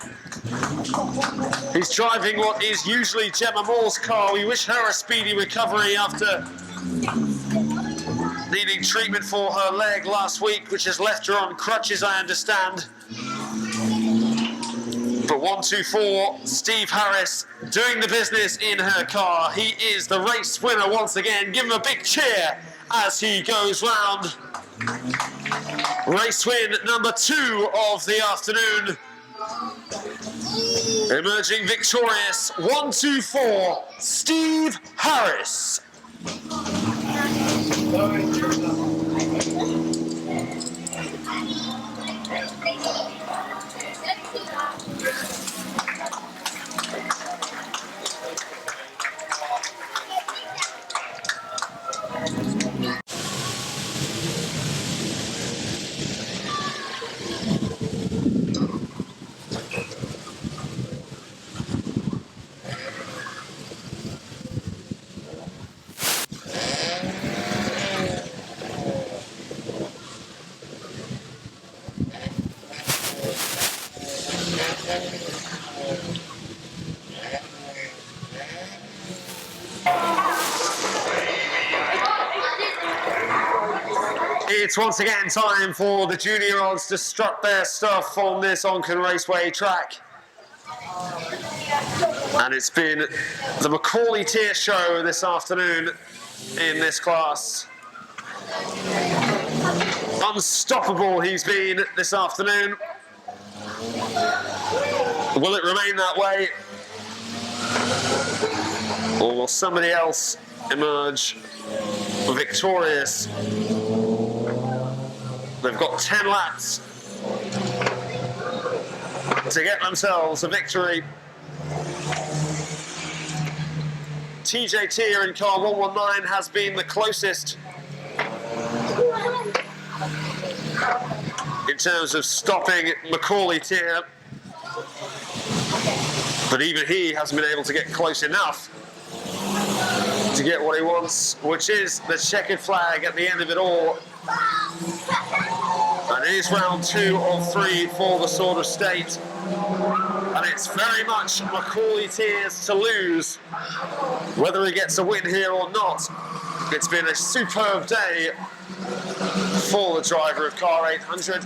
He's driving what is usually Gemma Moore's car. We wish her a speedy recovery after needing treatment for her leg last week, which has left her on crutches, I understand. But 124 Steve Harris doing the business in her car. He is the race winner once again. Give him a big cheer as he goes round. Race win number 2 of the afternoon. Emerging victorious, 124 Steve Harris. It's once again time for the junior odds to strut their stuff on this Onchan Raceway track. And it's been the Macaulay tier show this afternoon in this class. Unstoppable he's been this afternoon. Will it remain that way? Or will somebody else emerge victorious? They've got 10 laps to get themselves a victory. TJ Tier in car 119 has been the closest in terms of stopping Macaulay Tier, but even he hasn't been able to get close enough to get what he wants, which is the checkered flag at the end of it all. And it is round 2 of 3 for the Sword of State. And it's very much Macaulay Tier's to lose, whether he gets a win here or not. It's been a superb day for the driver of car 800.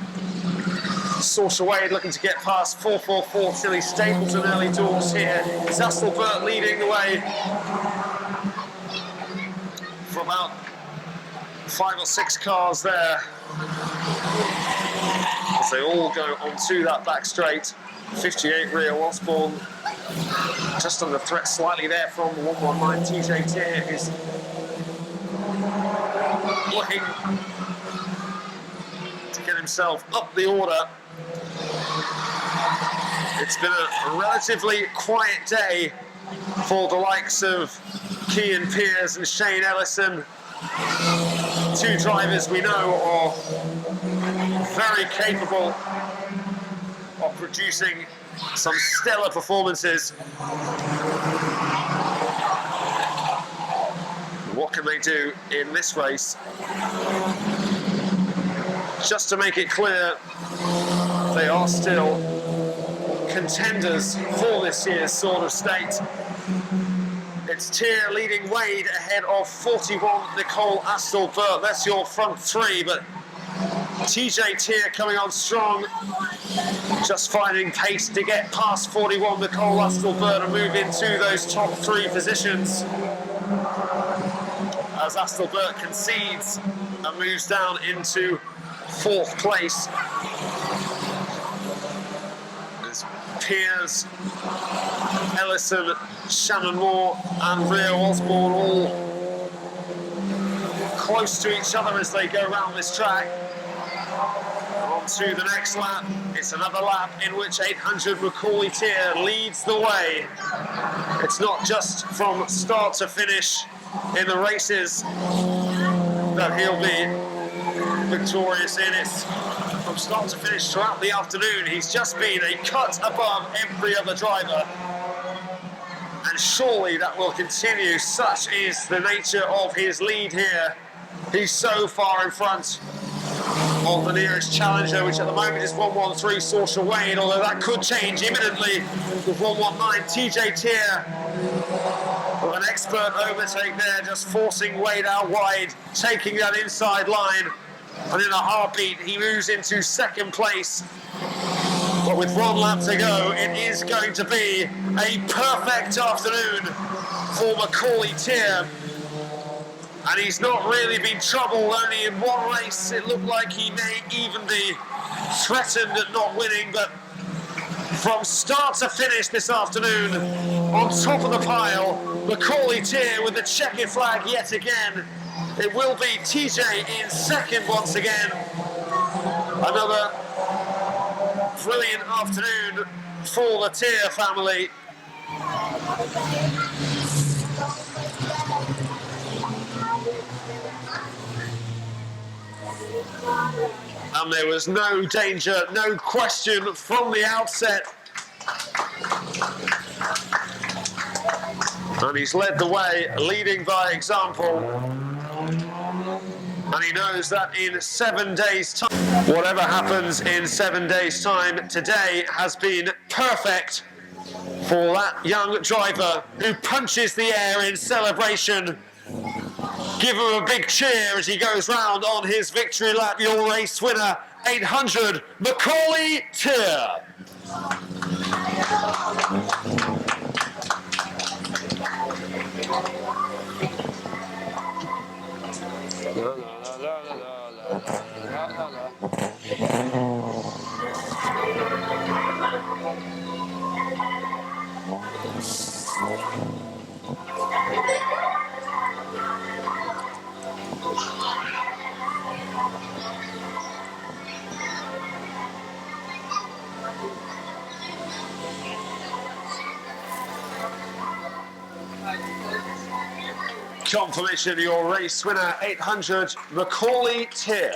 Saoirse Wade looking to get past 444 Tilly Stapleton early doors here. Zastelbert leading the way for about 5 or 6 cars there as they all go onto that back straight. 58 Rio Osborne just under threat slightly there from 119 TJ Tier, who's looking to get himself up the order. It's been a relatively quiet day for the likes of Kean Pearce and Shane Ellison. 2 drivers we know are very capable of producing some stellar performances. What can they do in this race? Just to make it clear, they are still contenders for this year's Sword of State. It's Tier leading Wade ahead of 41 Nicole Astle-Burt. That's your front three, but TJ Tier coming on strong, just finding pace to get past 41 Nicole Astle-Burt and move into those top three positions. As Astle-Burt concedes and moves down into fourth place. There's Piers, Ellison, Shannon Moore and Rio Osborne all close to each other as they go around this track. On to the next lap. It's another lap in which 800 Macaulay Tier leads the way. It's not just from start to finish in the races that he'll be victorious in. It's from start to finish throughout the afternoon. He's just been a cut above every other driver. And surely that will continue. Such is the nature of his lead here. He's so far in front of the nearest challenger, which at the moment is 113 Saoirse Wade, although that could change imminently with 119 TJ Tier. With an expert overtake there, just forcing Wade out wide, taking that inside line, and in a heartbeat he moves into second place. But with one lap to go, it is going to be a perfect afternoon for Macaulay Tier. And he's not really been troubled. Only in one race it looked like he may even be threatened at not winning, but from start to finish this afternoon, on top of the pile, Macaulay Tier with the checkered flag yet again. It will be TJ in second once again. Another brilliant afternoon for the Tier family. And there was no danger, no question from the outset. And he's led the way, leading by example. And he knows that in 7 days' time, whatever happens in 7 days' time, today has been perfect for that young driver who punches the air in celebration. Give him a big cheer as he goes round on his victory lap. Your race winner, 800, Macaulay Tier. Confirmation, your race winner, 800, Macaulay Tier.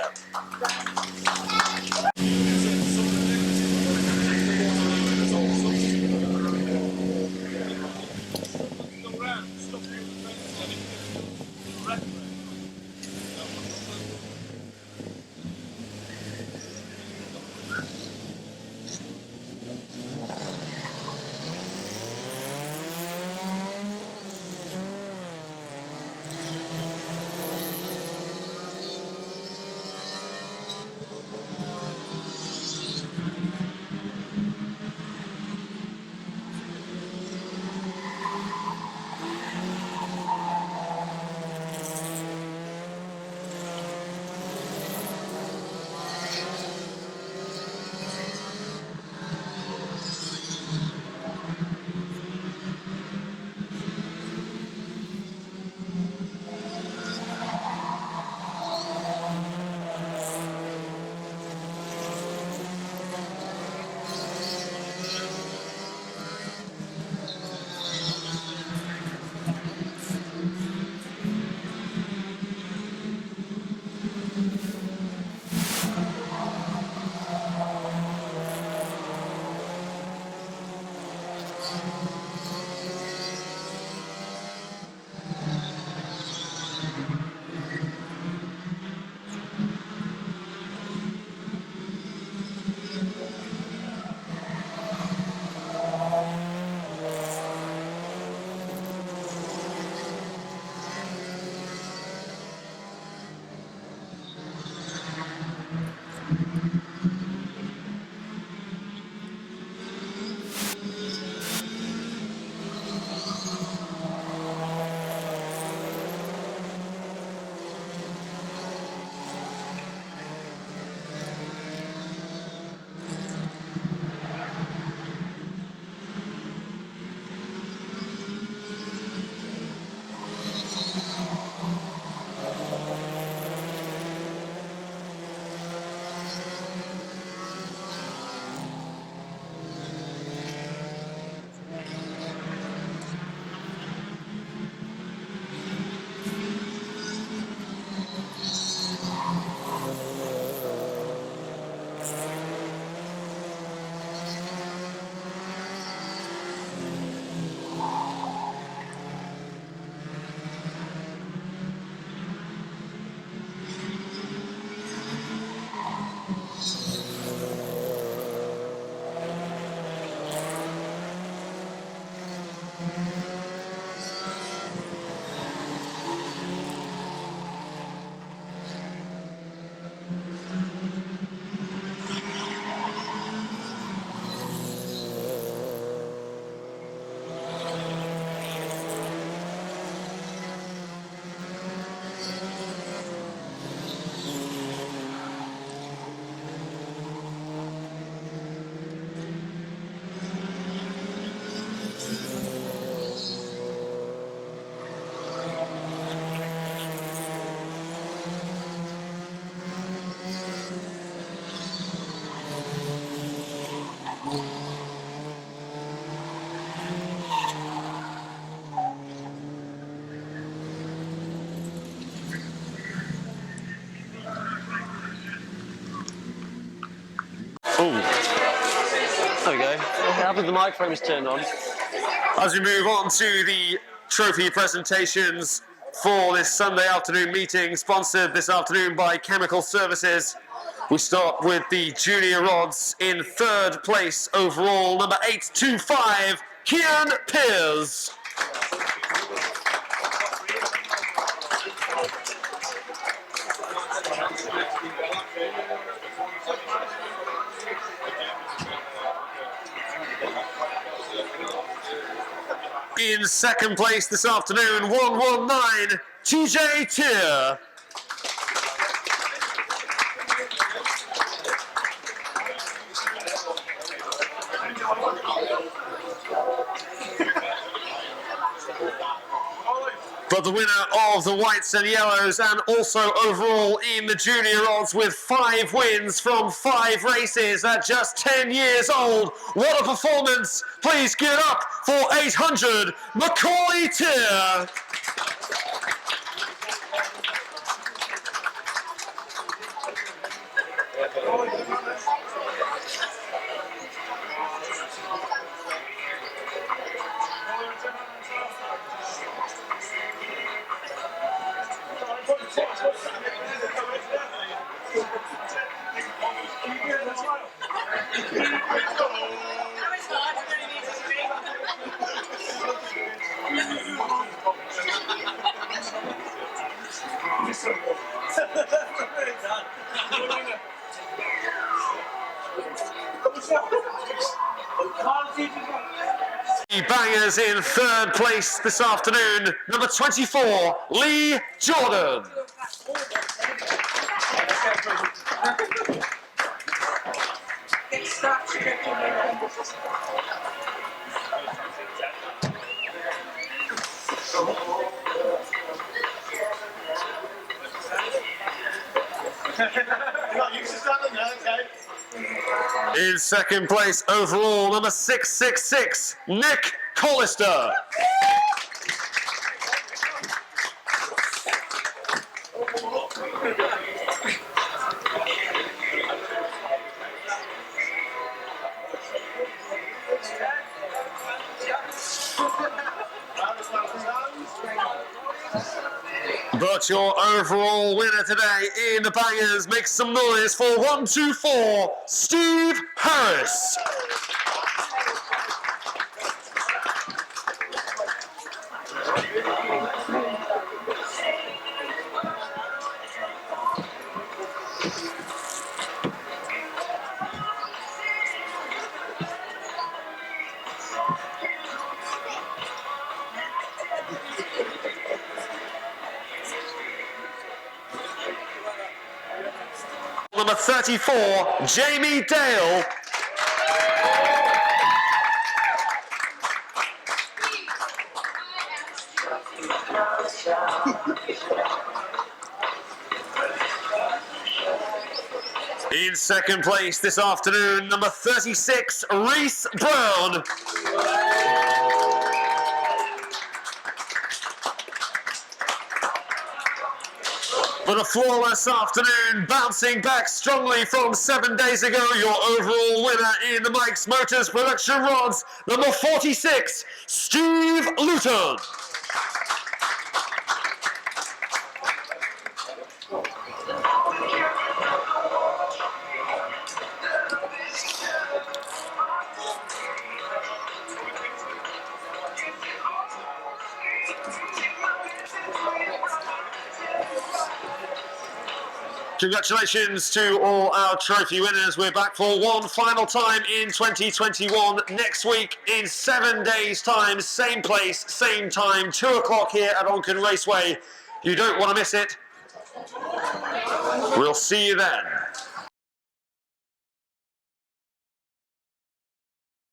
Oh, There we go. What happened? The microphone's turned on. as we move on to the trophy presentations for this Sunday afternoon meeting, sponsored this afternoon by Chemical Services. We start with the junior rods. In third place overall, number 825, Kian Piers. In second place this afternoon, 119, TJ Tier. But the winner of the whites and yellows, and also overall in the junior odds with 5 wins from 5 races at just 10 years old. What a performance! Please give it up for 800, Macaulay Tier. The bangers in third place this afternoon, number 24, Lee Jordan. In second place overall, number 666, Nick Collister. But your overall winner today in the bangers, make some noise for 124, Steve Harris. Number 34, Jamie Dale. In second place this afternoon, number 36, Reese Brown. But a flawless afternoon, bouncing back strongly from 7 days ago. Your overall winner in the Mike's Motors Production Rods, number 46, Steve Luton. Congratulations to all our trophy winners. We're back for one final time in 2021 next week in 7 days' time. Same place, same time, 2 o'clock here at Onchan Raceway. You don't want to miss it. We'll see you then.